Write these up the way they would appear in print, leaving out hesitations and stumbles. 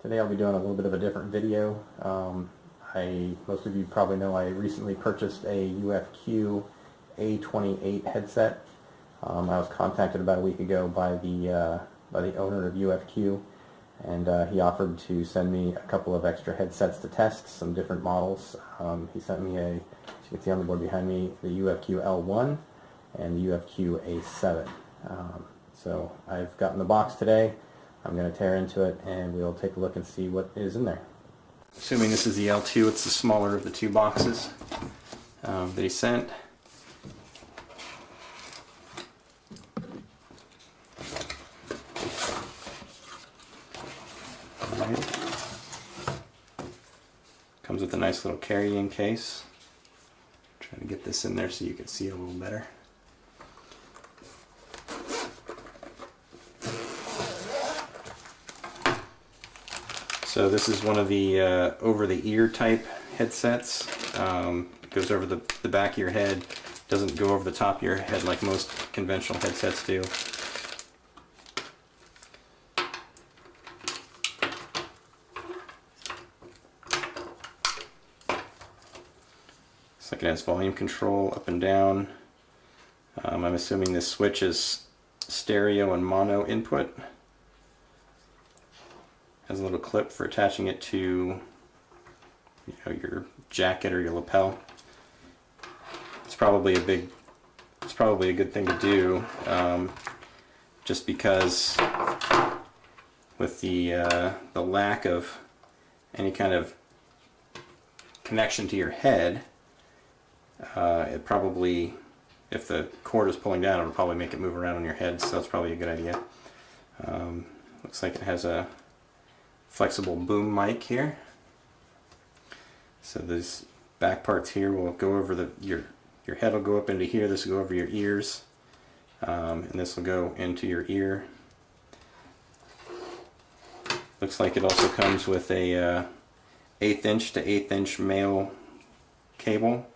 Today I'll be doing a little bit of a different video. Most of you probably know I recently purchased a UFQ A28 headset. I was contacted about a week ago by the owner of UFQ, and he offered to send me a couple of extra headsets to test, some different models. He sent me as you can see on the board behind me, the UFQ L1 and the UFQ A7. So I've gotten the box today. I'm going to tear into it and we'll take a look and see what is in there. Assuming this is the L2, it's the smaller of the two boxes that he sent. Alright. Comes with a nice little carrying case. Trying to get this in there so you can see it a little better. So this is one of the over-the-ear type headsets. It goes over the back of your head. Doesn't go over the top of your head like most conventional headsets do. Looks like it has volume control up and down. I'm assuming this switch is stereo and mono input. Has a little clip for attaching it to your jacket or your lapel. It's probably a good thing to do, just because with the lack of any kind of connection to your head, it probably, if the cord is pulling down, it'll probably make it move around on your head, so that's probably a good idea. Looks like it has a flexible boom mic here. So these back parts here will go over your head will go up into here. This will go over your ears, and this will go into your ear. Looks like it also comes with a 1/8 inch to 1/8 inch male cable.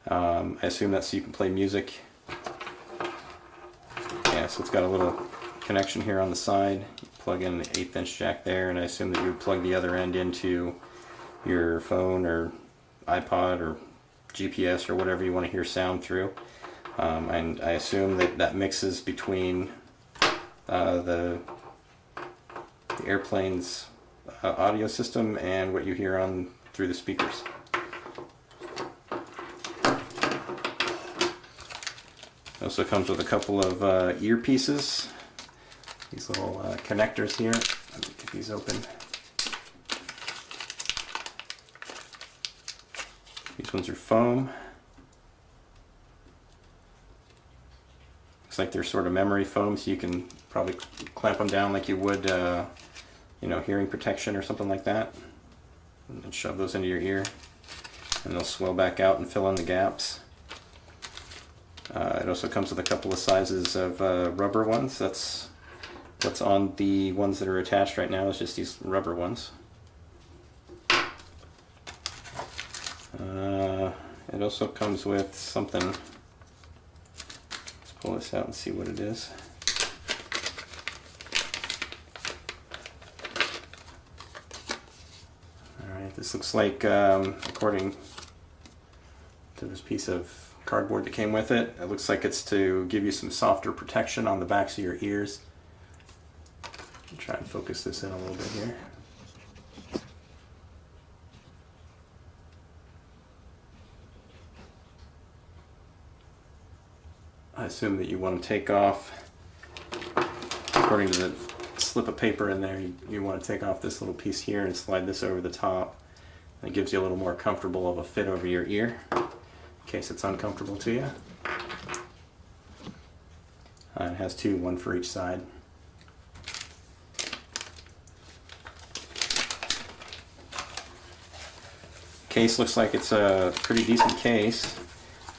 I assume that's so you can play music. Yeah, so it's got a little connection here on the side. Plug in the 1/8 inch jack there, and I assume that you would plug the other end into your phone or iPod or GPS or whatever you want to hear sound through. And I assume that mixes between the airplane's audio system and what you hear on through the speakers. It also comes with a couple of earpieces. These little connectors here. Let me get these open. These ones are foam. Looks like they're sort of memory foam, so you can probably clamp them down like you would, hearing protection or something like that. And then shove those into your ear, and they'll swell back out and fill in the gaps. It also comes with a couple of sizes of rubber ones. That's what's on the ones that are attached right now, is just these rubber ones. It also comes with something. Let's pull this out and see what it is. Alright, this looks like, according to this piece of cardboard that came with it, it looks like it's to give you some softer protection on the backs of your ears. Try and focus this in a little bit here. I assume that you want to take off, according to the slip of paper in there, you want to take off this little piece here and slide this over the top. It gives you a little more comfortable of a fit over your ear, in case it's uncomfortable to you. It has two, one for each side. Case looks like it's a pretty decent case.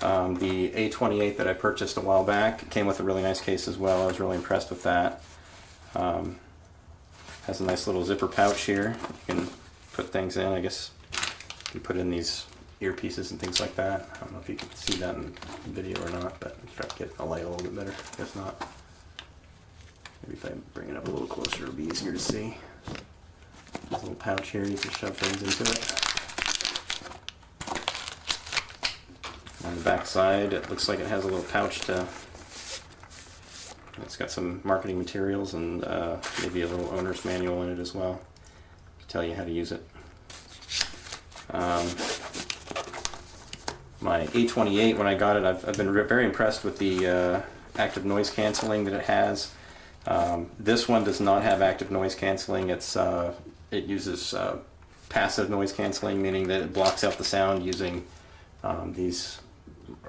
The A28 that I purchased a while back came with a really nice case as well. I was really impressed with that. Has a nice little zipper pouch here. You can put things in. I guess you put in these earpieces and things like that. I don't know if you can see that in the video or not, but I'll try to get the light a little bit better. I guess not. Maybe if I bring it up a little closer, it'll be easier to see. There's a little pouch here, you can shove things into it. On the back side, it looks like it has a little pouch to... It's got some marketing materials and maybe a little owner's manual in it as well to tell you how to use it. My A28, when I got it, I've been very impressed with the active noise canceling that it has. This one does not have active noise canceling. It uses passive noise canceling, meaning that it blocks out the sound using these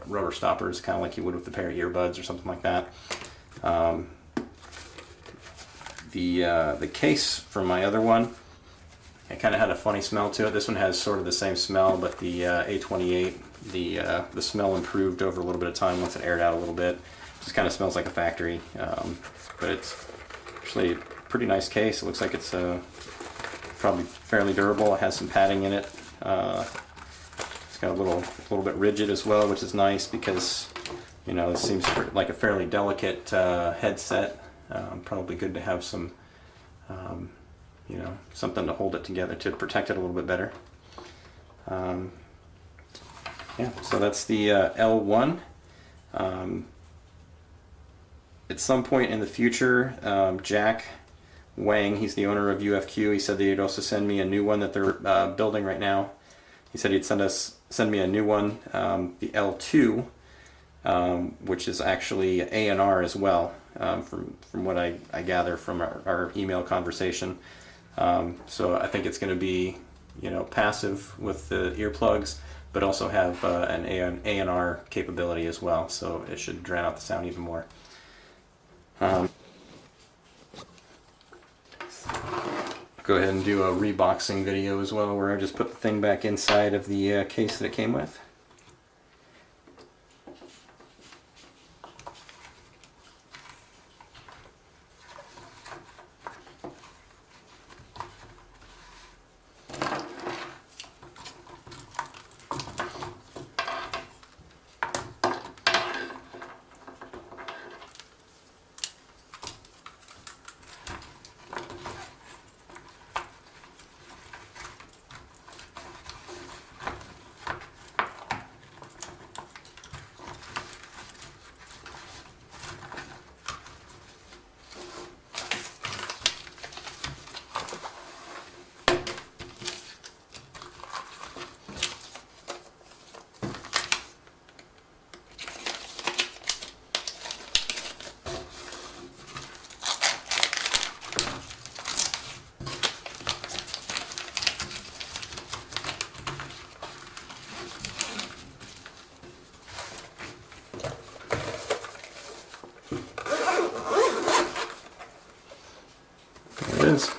rubber stoppers, kind of like you would with a pair of earbuds or something like that. The case from my other one, it kind of had a funny smell to it. This one has sort of the same smell, but the A28, the smell improved over a little bit of time once it aired out a little bit. It just kind of smells like a factory, but it's actually a pretty nice case. It looks like it's probably fairly durable. It has some padding in it. It's got a little bit rigid as well, which is nice because, you know, this seems like a fairly delicate headset. Probably good to have some, you know, something to hold it together to protect it a little bit better. Yeah, so that's the L1. At some point in the future, Jack Wang, he's the owner of UFQ, he said that he'd also send me a new one that they're building right now. He said he'd send me a new one, the L2, which is actually A&R as well, from what I gather from our email conversation. So I think it's going to be, you know, passive with the earplugs, but also have an A&R capability as well, so it should drown out the sound even more. Go ahead and do a reboxing video as well, where I just put the thing back inside of the case that it came with. There it is.